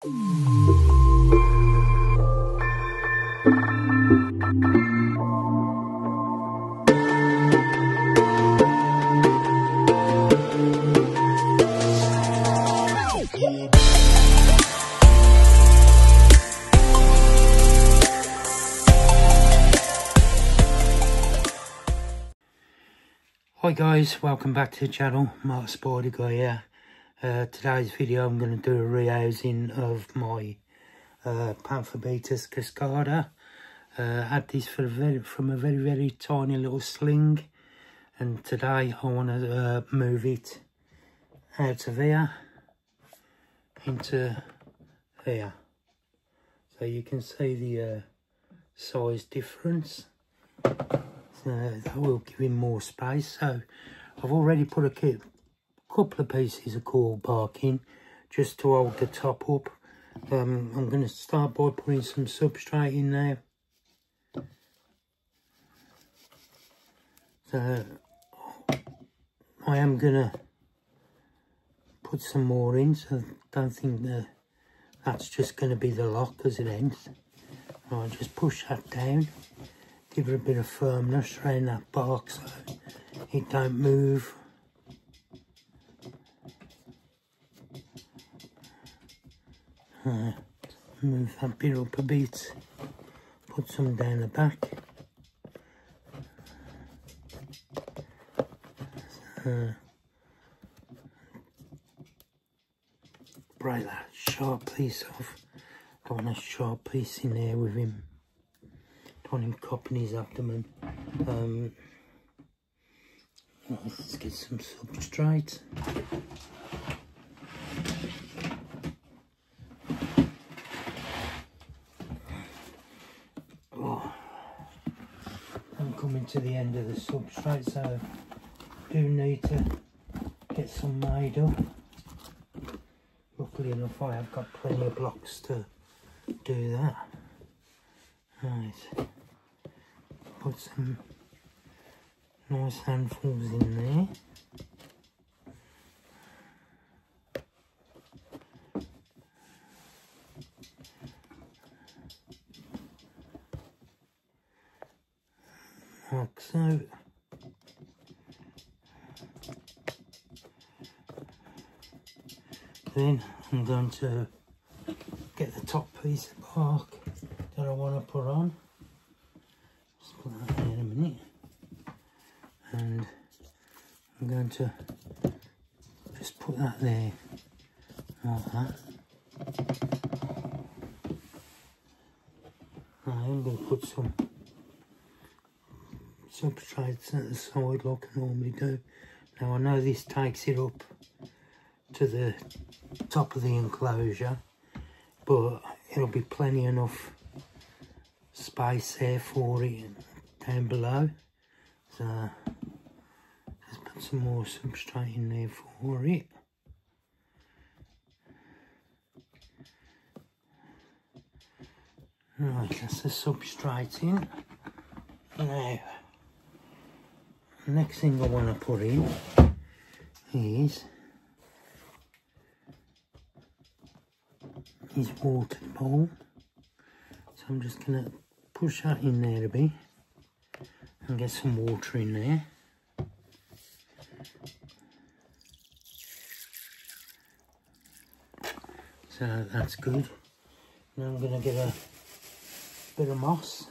Hi guys, welcome back to the channel. Mark Spider Guy here. Today's video I'm going to do a rehousing of my pamphobeteus cascada. Had this from a very tiny little sling, and today I want to move it out of here into here, so you can see the size difference. That will give him more space. So I've already put a couple of pieces of coral bark in just to hold the top up. I'm going to start by putting some substrate in there. So I am going to put some more in, so I don't think that's just going to be the lock as it ends. I'll just push that down. Give it a bit of firmness around that bark so it don't move. Move that bit up a bit. Put some down the back. Break that sharp piece off. Don't want a sharp piece in there with him. On him cupping his abdomen. Let's get some substrate. Oh, I'm coming to the end of the substrate, so I do need to get some made up. Luckily enough, I have got plenty of blocks to do that. Right. Put some nice handfuls in there. Like so. Then I'm going to get the top piece of bark that I want to put on. Put that in a minute, and I'm going to just put that there like that. I'm going to put some substrates at the side like I normally do. Now I know this takes it up to the top of the enclosure, but it'll be plenty enough space there for it down below, so just put some more substrate in there for it. Right, that's the substrate in. Now the next thing I want to put in is his water bowl, so I'm just going to push that in there a bit and get some water in there. So that's good. Now I'm going to get a bit of moss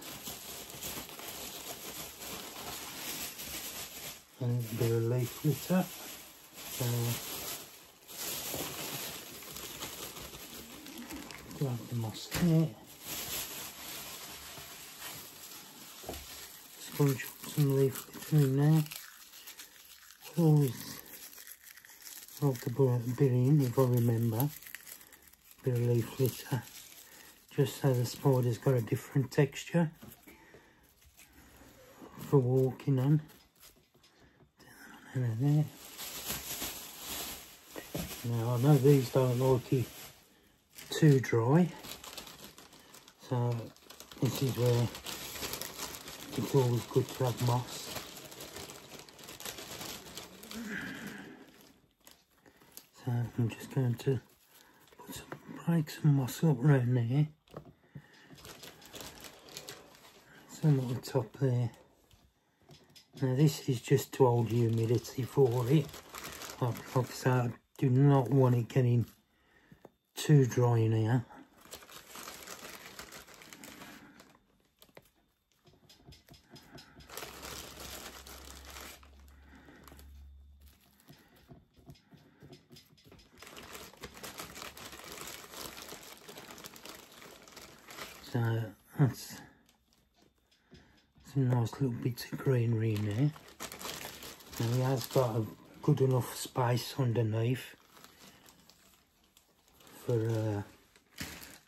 and a bit of leaf litter. Grab the moss there. Sponge up some leaf litter in there. Always like to put a bit in, if I remember. A bit of leaf litter, just so the spider's got a different texture for walking on. And there. Now I know these don't like it too dry, so this is where it's always good to have moss. So I'm just going to put some rake some moss up around there. Some at the top there. Now this is just to hold humidity for it. Like I say, I do not want it getting too dry in here. So that's some nice little bits of greenery in there. And he has got a good enough space underneath for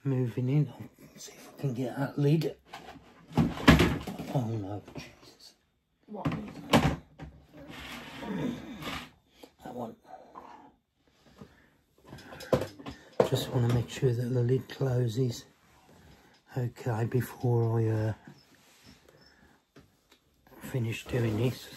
moving in. Let's see if I can get that lid. Oh no, Jesus. What? That one. Just want to make sure that the lid closes okay before I finish doing this.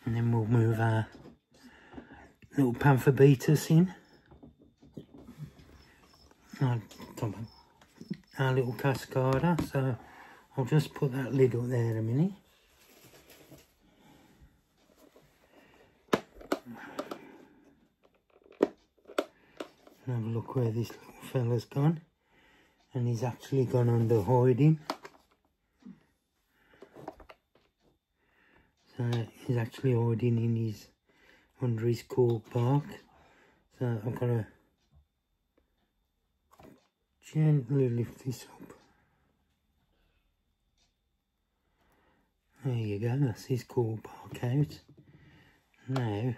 And then we'll move our little pamphobeteus in. Our little cascada. So I'll just put that lid up there a minute. And have a look where this little fella's gone. And he's actually gone under hiding. So he's actually hiding in his under his cork bark. So I've got to gently lift this up. There you go, that's his cork bark out. Now,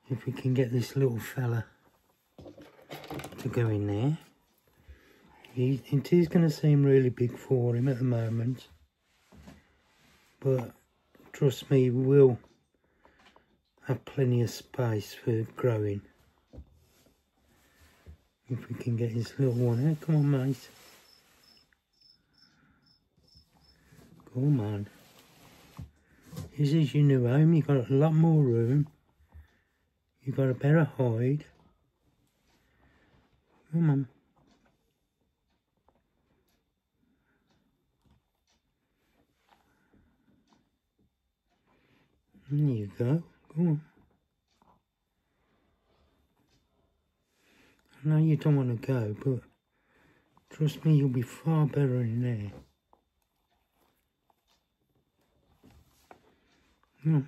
if we can get this little fella to go in there. It is going to seem really big for him at the moment. But trust me, we will have plenty of space for growing. If we can get his little one out. Come on, mate. Come on. This is your new home. You've got a lot more room. You've got a better hide. Come on. There you go. Go on. I know you don't want to go, but trust me, you'll be far better in there. No.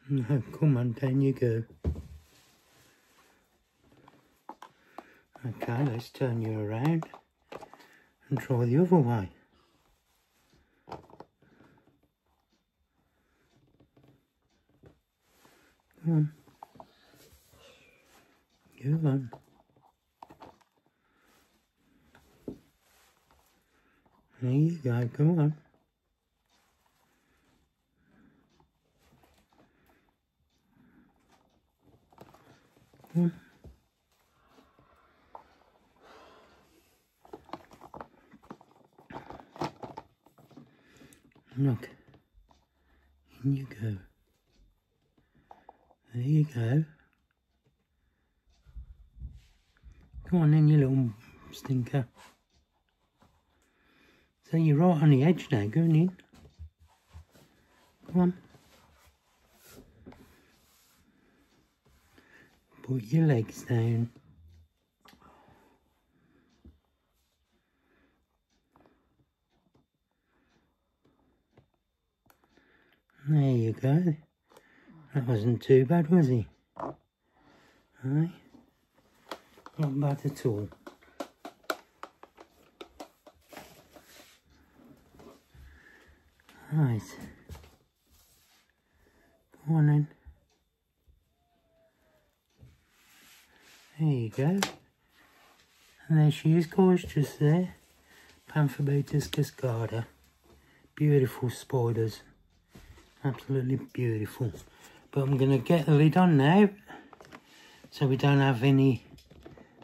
No, come on, down you go. Okay, let's turn you around and try the other way. Come on. Go on. There you go, go on. Come on. Look, in you go. There you go. Come on then, you little stinker. So you're right on the edge now, going in. Come on. Put your legs down. There you go. That wasn't too bad, was he? Aye? Not bad at all. Right. Go on then. There you go. And there she is, guys, just there. Pamphobeteus cascada. Beautiful spiders. Absolutely beautiful. But I'm going to get the lid on now, so we don't have any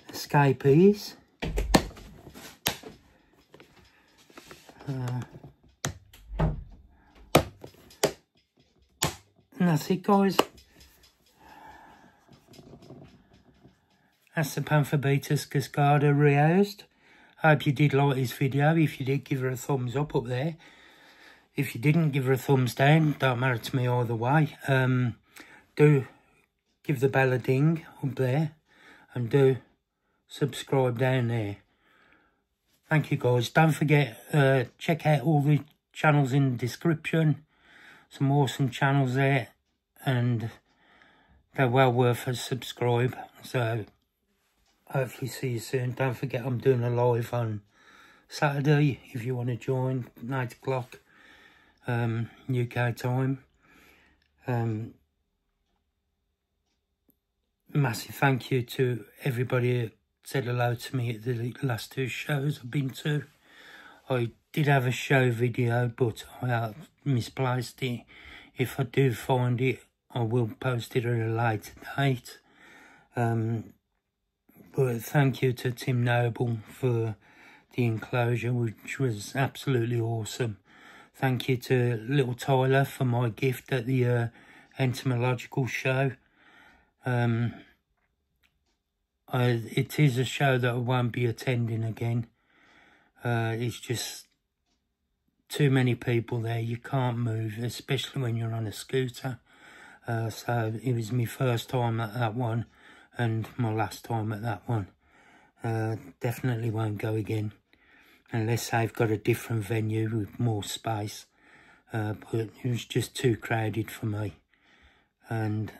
escapees. And that's it, guys. That's the pamphobeteus cascada rehoused. I hope you did like this video. If you did, give her a thumbs up there. If you didn't, give her a thumbs down. Don't matter to me either way. Do give the bell a ding up there. And do subscribe down there. Thank you, guys. Don't forget, check out all the channels in the description. Some awesome channels there. And they're well worth a subscribe. So, hopefully see you soon. Don't forget, I'm doing a live on Saturday. If you want to join, 8 o'clock UK time. Massive thank you to everybody who said hello to me at the last 2 shows I've been to. I did have a show video, but I misplaced it. If I do find it, I will post it at a later date. But thank you to Tim Noble for the enclosure, which was absolutely awesome. Thank you to little Tyler for my gift at the entomological show. It is a show that I won't be attending again. It's just too many people there. You can't move, especially when you're on a scooter. So it was my first time at that one and my last time at that one. Definitely won't go again unless they've got a different venue with more space. But it was just too crowded for me. And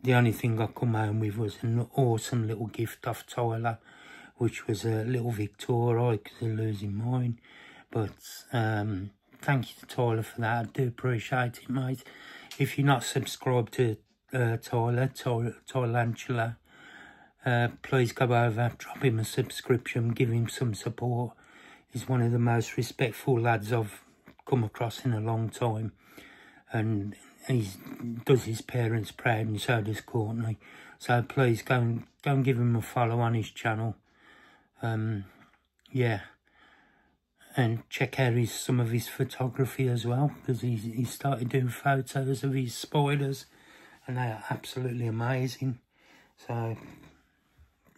the only thing I come home with was an awesome little gift off Tyler, which was a little Victoria, because I'm losing mine. But thank you to Tyler for that. I do appreciate it, mate. If you're not subscribed to Tylantula, please go over, drop him a subscription, give him some support. He's one of the most respectful lads I've come across in a long time. And he does his parents proud, and so does Courtney. So please go and give him a follow on his channel. Yeah. And check out some of his photography as well, because he started doing photos of his spiders, and they are absolutely amazing. So,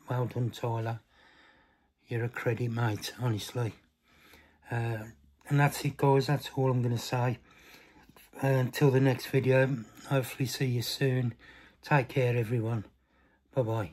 well done, Tyler. You're a credit, mate, honestly. And that's it, guys. That's all I'm going to say. Until the next video, hopefully see you soon. Take care, everyone. Bye-bye.